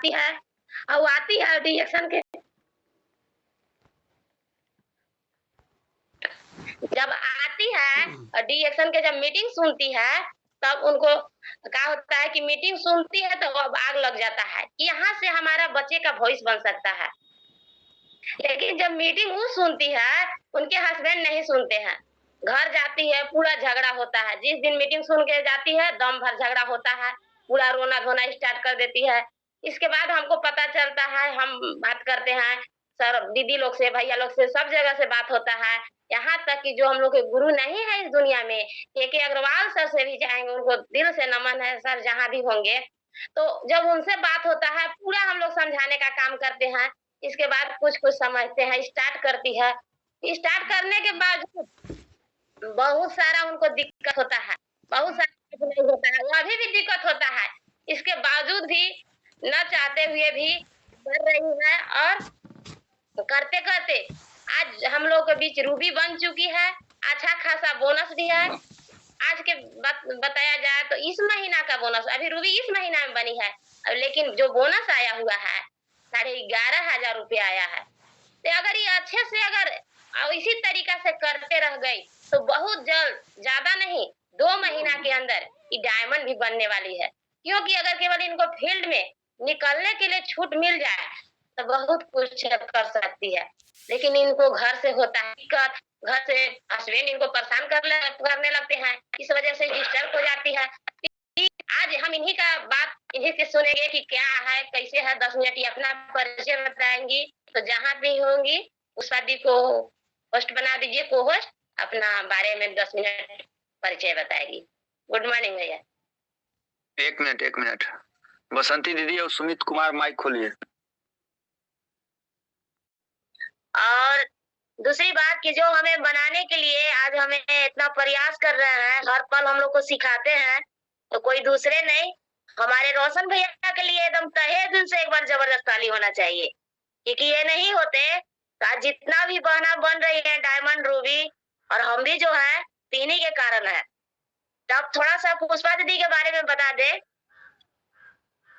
आती है और वो आती है डिएक्शन के जब आती है और डिएक्शन के जब मीटिंग सुनती है तब उनको क्या होता है कि मीटिंग सुनती है तो अब आग लग जाता है कि यहाँ से हमारा बच्चे का भविष्य बन सकता है। लेकिन जब मीटिंग वो सुनती है उनके हस्बैंड नहीं सुनते हैं। घर जाती है पूरा झगड़ा होता है। जिस दिन मीटिंग सुन के जाती है दम भर झगड़ा होता है, पूरा रोना धोना स्टार्ट कर देती है। इसके बाद हमको पता चलता है, हम बात करते हैं सर दीदी लोग से, भैया लोग से, सब जगह से बात होता है। यहाँ तक कि जो हम लोग के गुरु नहीं है इस दुनिया में, के अग्रवाल सर से भी जाएंगे, उनको दिल से नमन है सर जहाँ भी होंगे। तो जब उनसे बात होता है पूरा हम लोग समझाने का काम करते हैं। इसके बाद कुछ कुछ समझते हैं, स्टार्ट करती है। स्टार्ट करने के बाद बहुत सारा उनको दिक्कत होता है, बहुत सारा नहीं होता है, वो अभी भी दिक्कत होता है। इसके बावजूद भी न चाहते हुए भी कर रही है और करते करते आज हम लोग के बीच रूबी बन चुकी है। अच्छा खासा बोनस भी है। आज के बताया जाए तो इस महीना का बोनस अभी रूबी इस महीना में बनी है, लेकिन जो बोनस आया हुआ है 11,500 रुपया आया है। तो अगर ये अच्छे से अगर इसी तरीका से करते रह गई तो बहुत जल्द, ज्यादा नहीं 2 महीना के अंदर ये डायमंड भी बनने वाली है। क्योंकि अगर केवल इनको फील्ड में निकलने के लिए छूट मिल जाए तो बहुत कुछ कर सकती है। लेकिन इनको घर से होता है दिक्कत, घर से हस्बैंड इनको परेशान करने लगते हैं, इस वजह से डिस्टर्ब हो जाती है। आज हम इन्हीं का बात इन्हीं से सुनेंगे कि क्या है कैसे है। 10 मिनट ये अपना परिचय बताएंगी। तो जहाँ भी होंगी उस शादी को होस्ट बना दीजिए, को होस्ट अपना बारे में 10 मिनट परिचय बताएगी। गुड मॉर्निंग भैया। एक मिनट बसंती दीदी और सुमित कुमार माइक खोलिए। और दूसरी बात कि जो हमें बनाने के लिए आज हमें इतना प्रयास कर रहे हैं, हर पल हम लोग को सिखाते हैं, तो कोई दूसरे नहीं हमारे रोशन भैया के लिए एकदम तहे दिल से एक बार जबरदस्त ताली होना चाहिए। क्योंकि ये नहीं होते तो आज जितना भी बहना बन रही है डायमंड रूबी और हम भी जो है तीनों के कारण है। तो अब थोड़ा सा पुष्पा दीदी के बारे में बता दे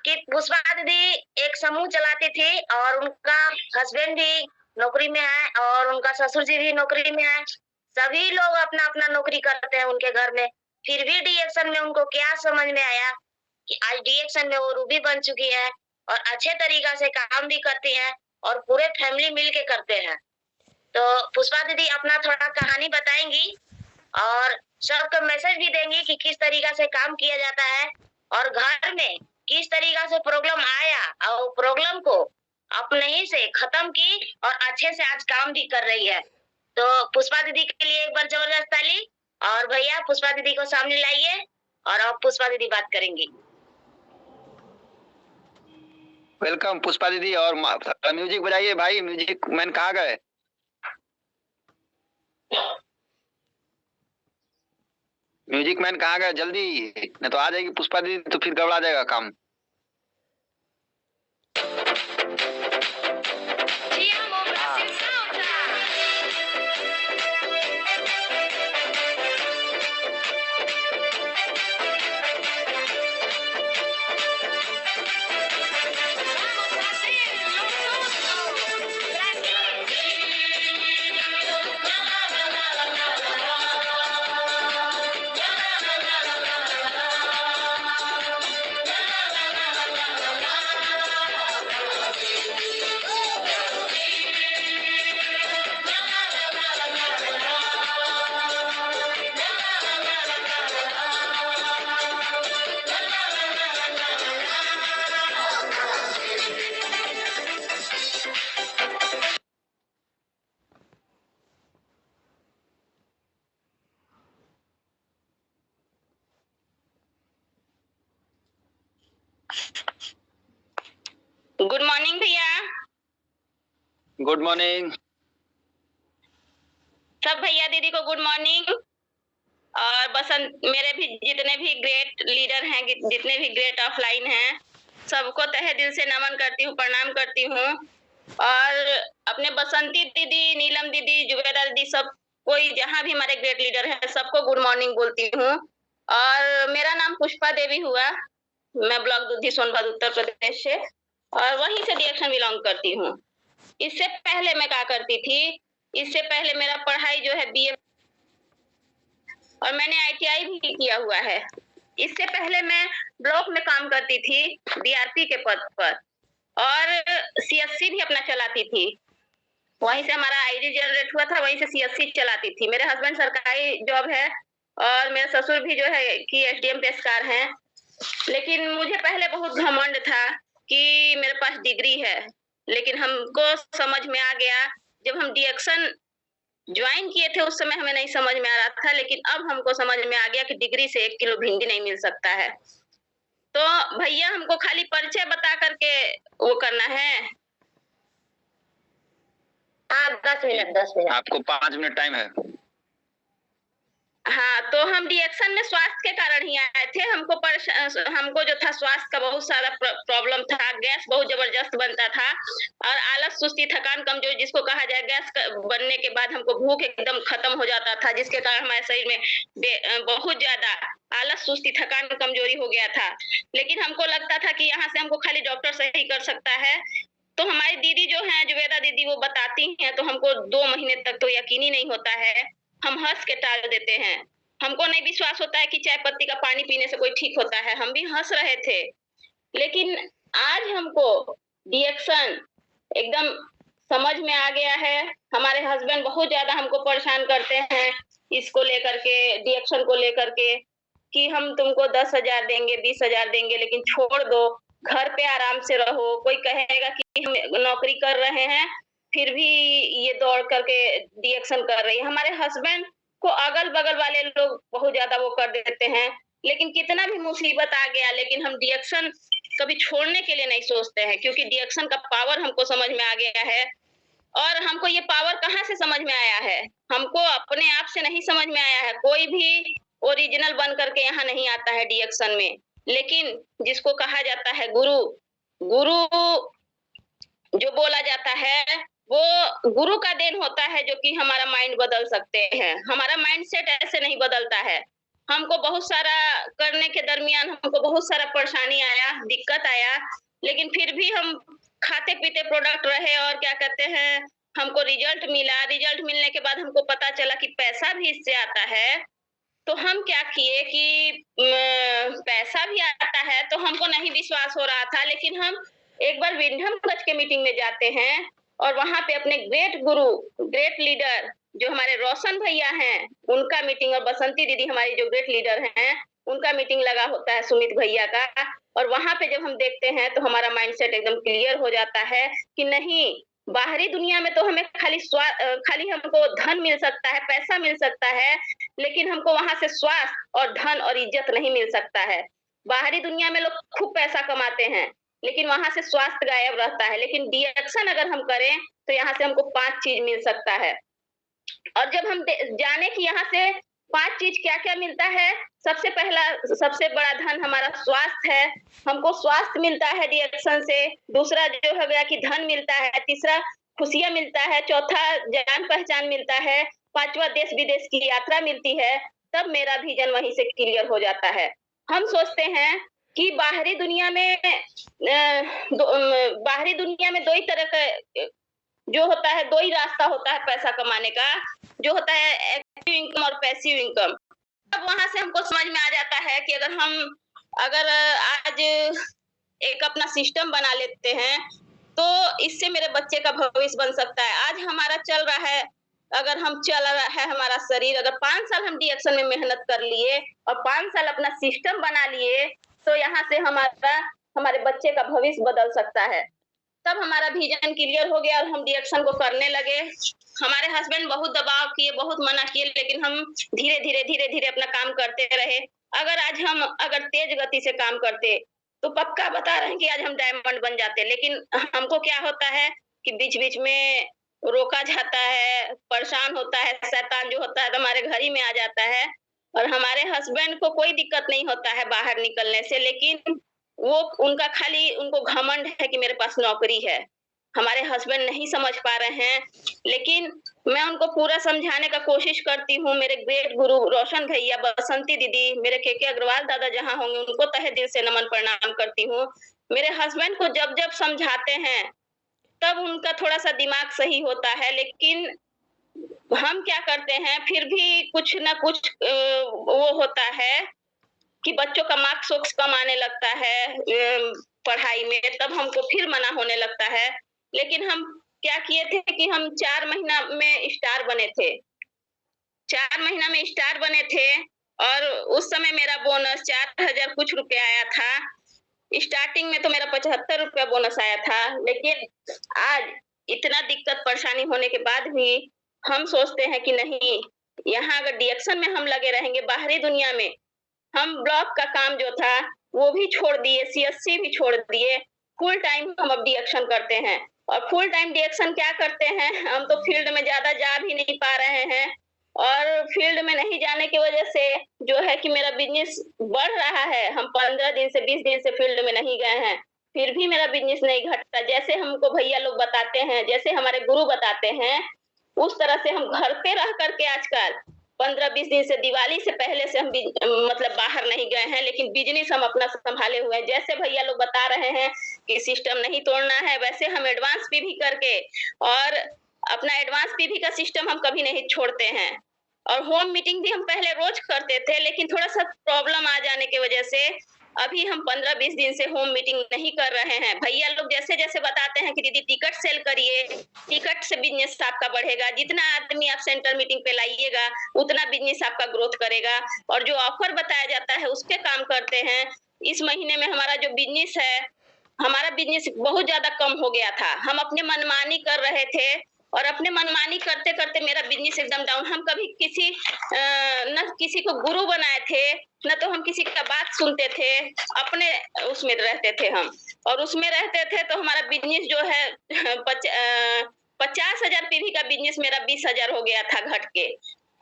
कि पुष्पा दीदी एक समूह चलाती थी और उनका हस्बैंड भी नौकरी में है और उनका ससुर जी भी नौकरी में है। सभी लोग अपना अपना नौकरी करते हैं उनके घर में। फिर भी डीएक्शन में उनको क्या समझ में आया कि आज डीएक्शन में वो रूबी बन चुकी है और अच्छे तरीका से काम भी करती है और पूरे फैमिली मिल के करते हैं। तो पुष्पा दीदी अपना थोड़ा कहानी बताएंगी और सबको मैसेज भी देंगी कि किस तरीका से काम किया जाता है और घर में किस तरीका से प्रॉब्लम आया और प्रॉब्लम को अपने ही से खत्म की और अच्छे से आज काम भी कर रही है। तो पुष्पा दीदी के लिए एक बार जबरदस्त ताली। और भैया पुष्पा दीदी को सामने लाइए और अब पुष्पा दीदी बात करेंगी। वेलकम पुष्पा दीदी। और म्यूजिक बजाइए भाई, म्यूजिक मैन कहाँ गए? म्यूजिक मैन कहाँ गए? जल्दी, नहीं तो आ जाएगी पुष्पा दीदी तो फिर गड़बड़ा जाएगा काम। गुड मॉर्निंग भैया। गुड मॉर्निंग सब भैया दीदी को गुड मॉर्निंग। और बसंत मेरे भी जितने भी ग्रेट लीडर हैं, जितने भी ग्रेट ऑफलाइन हैं, सबको तहे दिल से नमन करती हूँ, प्रणाम करती हूँ। और अपने बसंती दीदी, नीलम दीदी, जुबेदा दीदी, सब कोई जहाँ भी हमारे ग्रेट लीडर हैं सबको गुड मॉर्निंग बोलती हूँ। और मेरा नाम पुष्पा देवी हुआ, मैं ब्लॉक दुधी सोनभद्र उत्तर प्रदेश से। और वहीं से डीएक्शन बिलोंग करती हूँ। इससे पहले मैं क्या करती थी, इससे पहले मेरा पढ़ाई जो है बीए और मैंने आईटीआई भी किया हुआ है। इससे पहले मैं ब्लॉक में काम करती थी डीआरपी के पद पर और सीएससी भी अपना चलाती थी। वहीं से हमारा आईडी जनरेट हुआ था, वहीं से सीएससी चलाती थी। मेरे हस्बैंड सरकारी जॉब है और मेरे ससुर भी जो है कि एसडीएम पेशकार हैं। लेकिन मुझे पहले बहुत घमंड था कि मेरे पास डिग्री है, लेकिन हमको समझ में आ गया जब हम डीएक्शन ज्वाइन किए थे उस समय हमें नहीं समझ में आ रहा था, लेकिन अब हमको समझ में आ गया कि डिग्री से 1 किलो भिंडी नहीं मिल सकता है। तो भैया हमको खाली परिचय बता करके वो करना है। हाँ 10 मिनट 10 मिनट। आपको 5 मिनट टाइम है। हाँ, तो हम डीएक्शन में स्वास्थ्य के कारण ही आए थे। हमको जो था स्वास्थ्य का बहुत सारा प्रॉब्लम था, गैस बहुत जबरदस्त बनता था और आलस, सुस्ती, थकान, कमजोरी जिसको कहा जाए। गैस बनने के बाद हमको भूख एकदम खत्म हो जाता था, जिसके कारण हमारे शरीर में बहुत ज्यादा आलस, सुस्ती, थकान, कमजोरी हो गया था। लेकिन हमको लगता था कि यहाँ से हमको खाली डॉक्टर सही कर सकता है। तो हमारी दीदी जो है जुबेदा दीदी, वो बताती हैं तो हमको 2 महीने तक तो यकीन ही नहीं होता है, हम हंस के टाल देते हैं। हमको नहीं विश्वास होता है कि चाय पत्ती का पानी पीने से कोई ठीक होता है, हम भी हंस रहे थे। लेकिन आज हमको डीएक्शन एकदम समझ में आ गया है। हमारे हस्बैंड बहुत ज्यादा हमको परेशान करते हैं इसको लेकर के, डीएक्शन को लेकर के, कि हम तुमको 10,000 देंगे, 20,000 देंगे, लेकिन छोड़ दो, घर पे आराम से रहो। कोई कहेगा कि हम नौकरी कर रहे हैं फिर भी ये दौड़ करके डीएक्शन कर रही है। हमारे हस्बैंड को अगल बगल वाले लोग बहुत ज्यादा वो कर देते हैं, लेकिन कितना भी मुसीबत आ गया लेकिन हम डीएक्शन कभी छोड़ने के लिए नहीं सोचते हैं, क्योंकि डीएक्शन का पावर हमको समझ में आ गया है। और हमको ये पावर कहाँ से समझ में आया है, हमको अपने आप से नहीं समझ में आया है। कोई भी ओरिजिनल बन करके यहाँ नहीं आता है डीएक्शन में, लेकिन जिसको कहा जाता है गुरु, गुरु जो बोला जाता है वो गुरु का देन होता है, जो कि हमारा माइंड बदल सकते हैं। हमारा माइंड सेट ऐसे नहीं बदलता है। हमको बहुत सारा करने के दरमियान हमको बहुत सारा परेशानी आया, दिक्कत आया, लेकिन फिर भी हम खाते पीते प्रोडक्ट रहे और क्या कहते हैं, हमको रिजल्ट मिला। रिजल्ट मिलने के बाद हमको पता चला कि पैसा भी इससे आता है। तो हम क्या किए कि पैसा भी आता है तो हमको नहीं विश्वास हो रहा था, लेकिन हम एक बार विंध्यमगंज के मीटिंग में जाते हैं और वहां पे अपने ग्रेट गुरु, ग्रेट लीडर जो हमारे रोशन भैया हैं, उनका मीटिंग, और बसंती दीदी हमारी जो ग्रेट लीडर हैं, उनका मीटिंग लगा होता है सुमित भैया का। और वहां पे जब हम देखते हैं तो हमारा माइंडसेट एकदम क्लियर हो जाता है कि नहीं, बाहरी दुनिया में तो हमें खाली हमको धन मिल सकता है, पैसा मिल सकता है, लेकिन हमको वहां से स्वास्थ्य और धन और इज्जत नहीं मिल सकता है। बाहरी दुनिया में लोग खूब पैसा कमाते हैं, लेकिन वहां से स्वास्थ्य गायब रहता है। लेकिन डीएक्शन अगर हम करें तो यहाँ से हमको 5 चीज मिल सकता है। और जब हम जाने कि यहाँ से 5 चीज क्या क्या मिलता है, सबसे पहला, सबसे बड़ा धन हमारा स्वास्थ्य है। हमको स्वास्थ्य मिलता है डीएक्शन से। दूसरा जो हो गया कि धन मिलता है। तीसरा खुशियां मिलता है। चौथा जान पहचान मिलता है। 5वां देश विदेश की यात्रा मिलती है। तब मेरा विजन वहीं से क्लियर हो जाता है। हम सोचते हैं कि बाहरी दुनिया में दो ही तरह का जो होता है, 2 ही रास्ता होता है पैसा कमाने का, जो होता है एक्टिव इनकम और पैसिव इनकम। अब वहां से हमको समझ में आ जाता है कि अगर आज एक अपना सिस्टम बना लेते हैं तो इससे मेरे बच्चे का भविष्य बन सकता है। आज हमारा चल रहा है, अगर हम चल रहा है हमारा शरीर, अगर 5 साल हम डीएक्शन में मेहनत कर लिए और 5 साल अपना सिस्टम बना लिए, तो यहाँ से हमारे बच्चे का भविष्य बदल सकता है। तब हमारा विजन क्लियर हो गया और हम डीएक्शन को करने लगे। हमारे हस्बैंड बहुत दबाव किए, बहुत मना किए, लेकिन हम धीरे धीरे अपना काम करते रहे। अगर तेज गति से काम करते तो पक्का बता रहे हैं कि आज हम डायमंड बन जाते। लेकिन हमको क्या होता है कि बीच बीच में रोका जाता है, परेशान होता है, शैतान जो होता है तो हमारे घर ही में आ जाता है। और हमारे हस्बैंड को कोई दिक्कत नहीं होता है बाहर निकलने से, लेकिन उनको घमंड है कि मेरे पास नौकरी है। हमारे हस्बैंड नहीं समझ पा रहे हैं, लेकिन मैं उनको पूरा समझाने का कोशिश करती हूँ। मेरे ग्रेट गुरु रोशन भैया, बसंती दीदी, मेरे के अग्रवाल दादा जहाँ होंगे उनको तहे दिल से नमन प्रणाम करती हूँ मेरे हस्बैंड को जब जब समझाते हैं तब उनका थोड़ा सा दिमाग सही होता है, लेकिन हम क्या करते हैं फिर भी कुछ ना कुछ वो होता है कि बच्चों का मार्क्स वोक्स कम आने लगता है पढ़ाई में, तब हमको फिर मना होने लगता है। लेकिन हम क्या किए थे कि हम 4 महीना में स्टार बने थे। 4 महीना में स्टार बने थे और उस समय मेरा बोनस 4000 कुछ रुपए आया था। स्टार्टिंग में तो मेरा 75 रुपया बोनस आया था, लेकिन आज इतना दिक्कत परेशानी होने के बाद भी हम सोचते हैं कि नहीं, यहाँ अगर डिएक्शन में हम लगे रहेंगे बाहरी दुनिया में, हम ब्लॉक का काम जो था वो भी छोड़ दिए, सीएससी भी छोड़ दिए, फुल टाइम हम अब डिएक्शन करते हैं। और फुल टाइम डिएक्शन क्या करते हैं, हम तो फील्ड में ज्यादा जा भी नहीं पा रहे हैं और फील्ड में नहीं जाने की वजह से जो है कि मेरा बिजनेस बढ़ रहा है। हम 15 दिन से 20 दिन से फील्ड में नहीं गए हैं, फिर भी मेरा बिजनेस नहीं घटता। जैसे हमको भैया लोग बताते हैं, जैसे हमारे गुरु बताते हैं, उस तरह से हम घर पे रह करके आजकल 15-20 दिन से, दिवाली से पहले से हम मतलब बाहर नहीं गए हैं, लेकिन बिजनेस हम अपना संभाले हुए हैं। जैसे भैया लोग बता रहे हैं कि सिस्टम नहीं तोड़ना है, वैसे हम एडवांस पीवी करके और अपना एडवांस पीवी का सिस्टम हम कभी नहीं छोड़ते हैं। और होम मीटिंग भी हम पहले रोज करते थे, लेकिन थोड़ा सा प्रॉब्लम आ जाने की वजह से अभी हम 15-20 दिन से होम मीटिंग नहीं कर रहे हैं। भैया लोग जैसे जैसे बताते हैं कि दीदी टिकट सेल करिए, टिकट से बिजनेस आपका बढ़ेगा, जितना आदमी आप सेंटर मीटिंग पे लाइएगा उतना बिजनेस आपका ग्रोथ करेगा। और जो ऑफर बताया जाता है उस पे काम करते हैं। इस महीने में हमारा जो बिजनेस है, हमारा बिजनेस बहुत ज्यादा कम हो गया था। हम अपने मनमानी कर रहे थे और अपने मनमानी करते करते मेरा बिजनेस एकदम डाउन। हम कभी किसी न किसी को गुरु बनाए थे, न तो हम किसी का बात सुनते थे, अपने उसमें रहते थे हम। और उसमें रहते थे तो हमारा बिजनेस जो है 50,000 पीवी का बिजनेस मेरा 20,000 हो गया था घट के।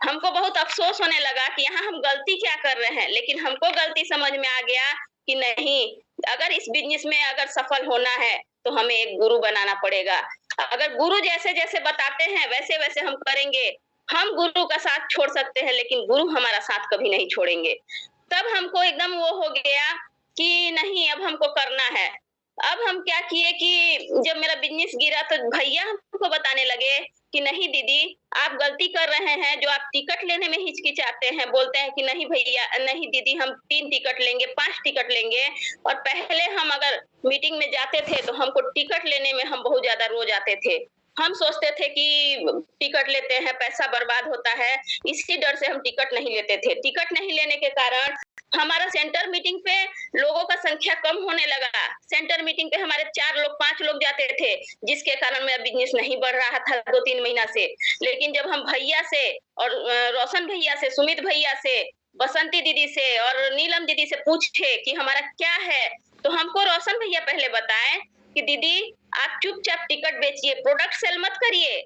हमको बहुत अफसोस होने लगा कि यहाँ हम गलती क्या कर रहे हैं, लेकिन हमको गलती समझ में आ गया कि नहीं, अगर इस बिजनेस में अगर सफल होना है तो हमें एक गुरु बनाना पड़ेगा। अगर गुरु जैसे जैसे बताते हैं वैसे वैसे हम करेंगे, हम गुरु का साथ छोड़ सकते हैं, लेकिन गुरु हमारा साथ कभी नहीं छोड़ेंगे। तब हमको एकदम वो हो गया कि नहीं, अब हमको करना है। अब हम क्या किए कि जब मेरा बिजनेस गिरा तो भैया हमको बताने लगे कि नहीं दीदी, आप गलती कर रहे हैं, जो आप टिकट लेने में हिचकिचाते हैं, बोलते हैं कि नहीं भैया, नहीं दीदी, हम 3 टिकट लेंगे, 5 टिकट लेंगे। और पहले हम अगर मीटिंग में जाते थे तो हमको टिकट लेने में हम बहुत ज्यादा रो जाते थे। हम सोचते थे कि टिकट लेते हैं पैसा बर्बाद होता है, इसी डर से हम टिकट नहीं लेते थे। टिकट नहीं लेने के कारण हमारा सेंटर मीटिंग पे लोगों का संख्या कम होने लगा। सेंटर मीटिंग पे हमारे 4 लोग 5 लोग जाते थे, जिसके कारण मेरा बिजनेस नहीं बढ़ रहा था 2-3 महीना से। लेकिन जब हम भैया से और रोशन भैया से, सुमित भैया से, बसंती दीदी से और नीलम दीदी से पूछे कि हमारा क्या है, तो हमको रोशन भैया पहले बताए कि दीदी आप चुपचाप टिकट बेचिए, प्रोडक्ट सेल मत करिए।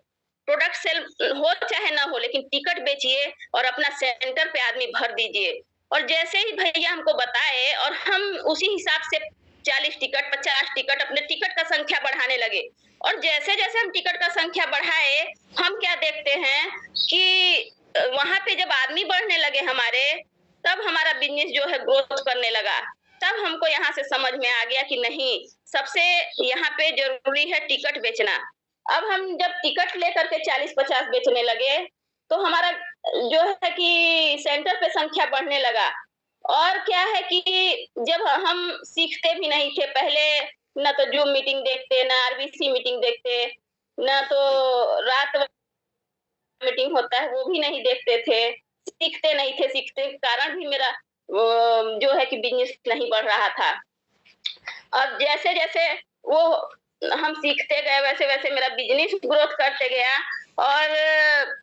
प्रोडक्ट सेल हो चाहे ना हो, लेकिन टिकट बेचिए और अपना सेंटर पे आदमी भर दीजिए। और जैसे ही भैया हमको बताए और हम उसी हिसाब से 40 टिकट, 50 टिकट, अपने टिकट का संख्या बढ़ाने लगे। और जैसे जैसे हम टिकट का संख्या बढ़ाए, हम क्या देखते हैं कि वहां पे जब आदमी बढ़ने लगे हमारे, तब हमारा बिजनेस जो है ग्रोथ करने लगा। तब हमको यहाँ से समझ में आ गया कि नहीं, सबसे यहाँ पे जरूरी है टिकट बेचना। अब हम जब टिकट लेकर के 40-50 बेचने लगे तो हमारा जो है कि सेंटर पे संख्या बढ़ने लगा। और क्या है कि जब हम सीखते भी नहीं थे पहले, ना तो जूम मीटिंग देखते, ना आरबीसी मीटिंग देखते, ना तो रात मीटिंग होता है वो भी नहीं देखते थे, सीखते नहीं थे। सीखते के कारण भी मेरा जो है कि बिजनेस नहीं बढ़ रहा था। अब जैसे जैसे वो हम सीखते गए, वैसे वैसे मेरा बिजनेस ग्रोथ करते गया। और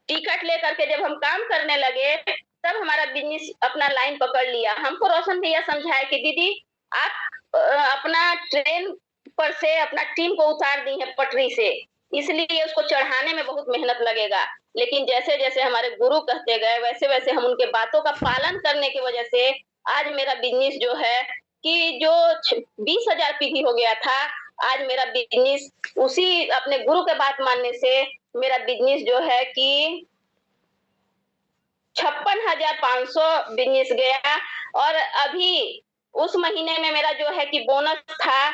टिकट लेकर के जब हम काम करने लगे, तब हमारा बिजनेस अपना लाइन पकड़ लिया। हमको रोशन भैया समझाए कि दीदी आप अपना ट्रेन पर से अपना टीम को उतार दी है पटरी से, इसलिए उसको चढ़ाने में बहुत मेहनत लगेगा। लेकिन जैसे जैसे हमारे गुरु कहते गए, वैसे वैसे हम उनके बातों का पालन करने की वजह से आज मेरा बिजनेस जो है कि जो 20,000 पीवी हो गया था, आज मेरा बिजनेस उसी अपने गुरु के बात मानने से मेरा बिजनेस जो है कि 56,500 बिजनेस गया। और अभी उस महीने में मेरा जो है कि बोनस था,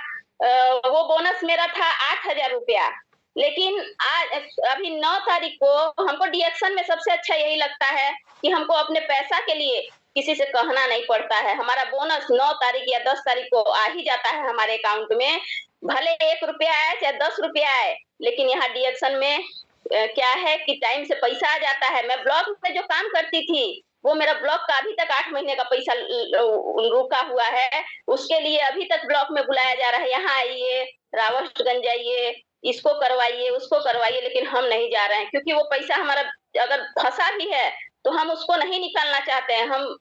वो बोनस मेरा था 8,000 रुपया। लेकिन आज अभी 9 तारीख को हमको डीएक्शन में सबसे अच्छा यही लगता है कि हमको अपने पैसा के लिए किसी से कहना नहीं पड़ता है। हमारा बोनस 9 तारीख या 10 तारीख को आ ही जाता है हमारे अकाउंट में, भले 1 रुपया आए चाहे 10 रुपया आए। लेकिन यहाँ डीएक्शन में क्या है कि टाइम से पैसा आ जाता है। मैं ब्लॉक में जो काम करती थी वो मेरा ब्लॉक का अभी तक 8 महीने का पैसा रुका हुआ है। उसके लिए अभी तक ब्लॉक में बुलाया जा रहा है, यहाँ आइए, रावतगंज जाइए, इसको करवाइए, उसको करवाइए, लेकिन हम नहीं जा रहे हैं क्योंकि वो पैसा हमारा अगर फंसा भी है तो हम उसको नहीं निकालना चाहते हैं। हम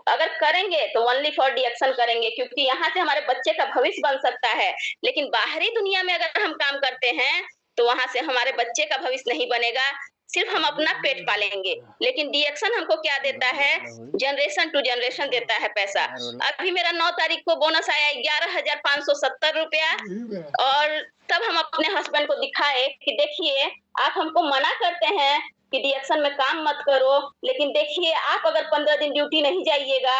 अगर करेंगे तो ओनली फॉर डीएक्शन करेंगे, क्योंकि यहाँ से हमारे बच्चे का भविष्य बन सकता है। लेकिन बाहरी दुनिया में अगर हम काम करते हैं तो वहां से हमारे बच्चे का भविष्य नहीं बनेगा, सिर्फ हम अपना पेट पालेंगे। लेकिन डीएक्शन हमको क्या देता है, जनरेशन टू जनरेशन देता है पैसा। अभी मेरा 9 तारीख को बोनस आया 11,570 रुपया। और तब हम अपने हस्बैंड को दिखाए कि देखिए आप हमको मना करते हैं कि डीएक्शन में काम मत करो, लेकिन देखिए आप अगर 15 दिन ड्यूटी नहीं जाइएगा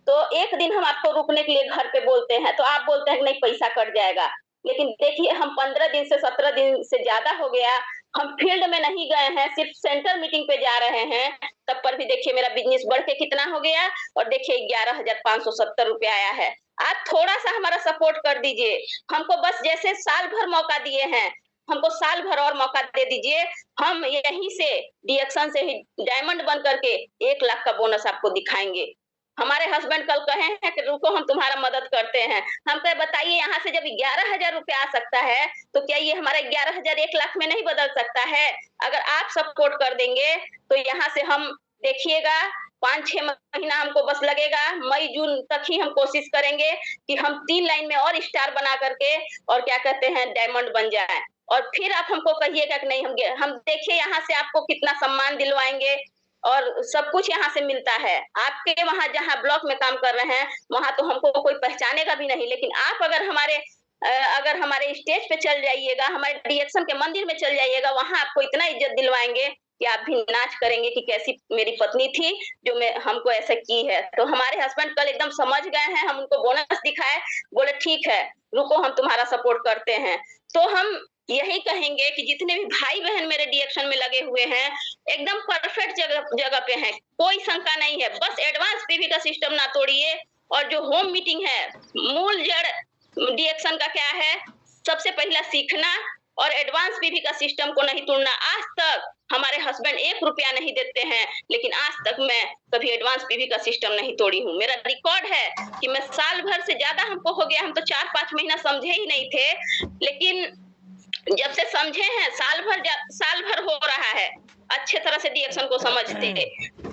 तो एक दिन हम आपको रुकने के लिए घर पे बोलते हैं तो आप बोलते हैं कि नहीं पैसा कट जाएगा। लेकिन देखिए हम 15 दिन से 17 दिन से ज्यादा हो गया, हम फील्ड में नहीं गए हैं, सिर्फ सेंटर मीटिंग पे जा रहे हैं, तब पर भी देखिए मेरा बिजनेस बढ़ के कितना हो गया। और देखिए 11,570 रुपया आया है। आप थोड़ा सा हमारा सपोर्ट कर दीजिए, हमको बस जैसे साल भर मौका दिए हैं, हमको साल भर और मौका दे दीजिए। हम यहीं से डीएक्शन से ही डायमंड बन करके 1 लाख का बोनस आपको दिखाएंगे। हमारे हस्बैंड कल कहे हैं कि रुको हम तुम्हारा मदद करते हैं। हम कहे बताइए यहाँ से जब 11,000 रुपया आ सकता है तो क्या ये हमारा 11,000 1 लाख में नहीं बदल सकता है? अगर आप सपोर्ट कर देंगे तो यहाँ से हम देखिएगा 5-6 महीना हमको बस लगेगा, मई जून तक ही हम कोशिश करेंगे कि हम 3 लाइन में और स्टार बना करके और क्या कहते हैं डायमंड बन जाए। और फिर आप हमको कहिएगा कि नहीं हम देखिए यहाँ से आपको कितना सम्मान दिलवाएंगे और सब कुछ यहाँ से मिलता है। आपके वहाँ जहाँ ब्लॉक में काम कर रहे हैं वहाँ तो हमको कोई पहचानेगा भी नहीं, लेकिन आप अगर हमारे स्टेज पे चल जाइएगा, हमारे डीएक्शन के मंदिर में चल जाइएगा, वहाँ आपको इतना इज्जत दिलवाएंगे कि आप भी नाच करेंगे कि कैसी मेरी पत्नी थी जो मैं हमको ऐसा की है। तो हमारे हस्बैंड कल एकदम समझ गए हैं, हम उनको बोनस दिखाए, बोले ठीक है रुको हम तुम्हारा सपोर्ट करते हैं। तो हम यही कहेंगे कि जितने भी भाई बहन मेरे डीएक्शन में लगे हुए हैं एकदम परफेक्ट जगह पे हैं, कोई शंका नहीं है। बस एडवांस पीवी का सिस्टम ना तोड़िए। और जो होम मीटिंग है, मूल जड़ डीएक्शन का क्या है, सबसे पहला सीखना और एडवांस पीवी का सिस्टम को नहीं तोड़ना। आज तक हमारे हस्बैंड 1 रुपया नहीं देते हैं, लेकिन आज तक मैं कभी एडवांस पीवी का सिस्टम नहीं तोड़ी हूँ। मेरा रिकॉर्ड है कि मैं साल भर से ज्यादा हमको हो गया, हम तो 4-5 महीना समझे ही नहीं थे, लेकिन जब से समझे हैं साल भर हो रहा है, अच्छे तरह से डीएक्शन को समझते हैं,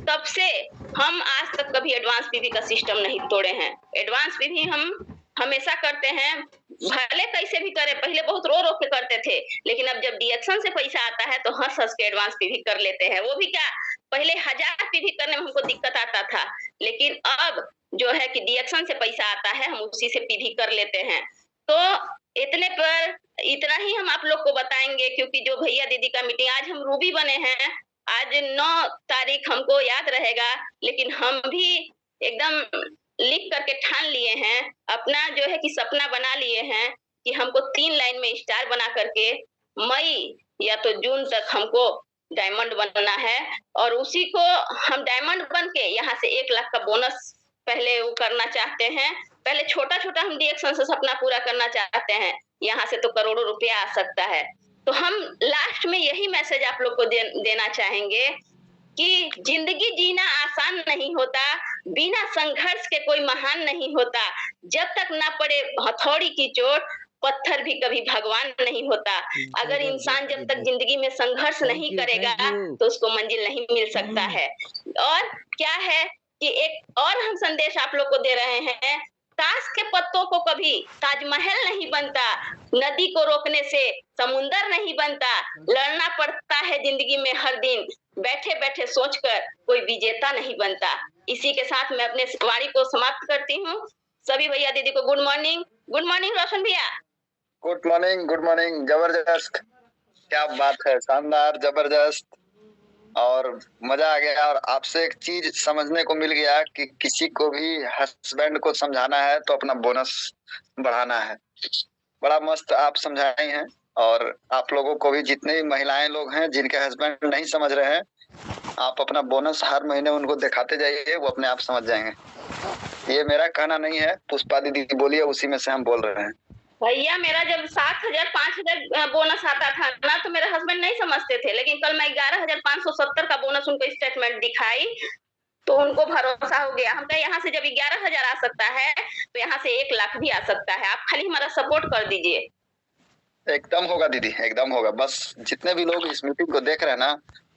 तब से हम आज तक कभी एडवांस पीवी का सिस्टम नहीं तोड़े हैं। एडवांस पीवी हम हमेशा करते हैं, भले कैसे भी करें। पहले बहुत रो के करते थे, लेकिन अब जब डीएक्शन से पैसा आता है तो हंस के एडवांस पीवी कर लेते हैं। वो भी क्या, पहले 1000 पीवी करने में हमको दिक्कत आता था, लेकिन अब जो है कि डीएक्शन से पैसा आता है, हम उसी से पीवी कर लेते हैं। तो इतना ही हम आप लोग को बताएंगे, क्योंकि जो भैया दीदी का मीटिंग, आज हम रूबी बने हैं, आज 9 तारीख हमको याद रहेगा, लेकिन हम भी एकदम लिख करके ठान लिए हैं, अपना जो है कि सपना बना लिए हैं कि हमको 3 लाइन में स्टार बना करके मई या तो जून तक हमको डायमंड बनना है। और उसी को हम डायमंड बन के यहाँ से 1 लाख का बोनस पहले वो करना चाहते हैं। पहले छोटा छोटा हम डीएक्शन से सपना पूरा करना चाहते हैं, यहाँ से तो करोड़ों रुपया आ सकता है। तो हम लास्ट में यही मैसेज आप लोग को देना चाहेंगे कि जिंदगी जीना आसान नहीं होता, बिना संघर्ष के कोई महान नहीं होता। जब तक ना पड़े हथौड़ी की चोट, पत्थर भी कभी भगवान नहीं होता। अगर इंसान जब तक जिंदगी में संघर्ष नहीं करेगा तो उसको मंजिल नहीं मिल सकता है। और क्या है कि एक और हम संदेश आप लोग को दे रहे हैं, ताश के पत्तों को कभी ताजमहल नहीं बनता, नदी को रोकने से समुंदर नहीं बनता, लड़ना पड़ता है जिंदगी में हर दिन, बैठे बैठे सोचकर कोई विजेता नहीं बनता। इसी के साथ मैं अपने वाणी को समाप्त करती हूँ। सभी भैया दीदी को गुड मॉर्निंग। गुड मॉर्निंग रोशन भैया। गुड मॉर्निंग, जबरदस्त, क्या बात है, शानदार, जबरदस्त। और मजा आ गया। और आपसे एक चीज समझने को मिल गया कि किसी को भी हस्बैंड को समझाना है तो अपना बोनस बढ़ाना है। बड़ा मस्त आप समझाई हैं। और आप लोगों को भी, जितने भी महिलाएं लोग हैं जिनके हस्बैंड नहीं समझ रहे हैं, आप अपना बोनस हर महीने उनको दिखाते जाइए, वो अपने आप समझ जाएंगे। ये मेरा कहना नहीं है, पुष्पा दीदी बोलिए, उसी में से हम बोल रहे हैं। भैया मेरा जब 7,000 5,000 बोनस आता था ना तो मेरे हस्बैंड नहीं समझते थे, लेकिन कल मैं 11,570 का बोनस उनको स्टेटमेंट दिखाई तो उनको भरोसा हो गया। हम कहे यहाँ से जब 11,000 आ सकता है तो यहाँ से 1 लाख भी आ सकता है, आप खाली हमारा सपोर्ट कर दीजिए। एकदम होगा दीदी, एकदम होगा। बस जितने भी लोग इस मीटिंग को देख रहे हैं ना,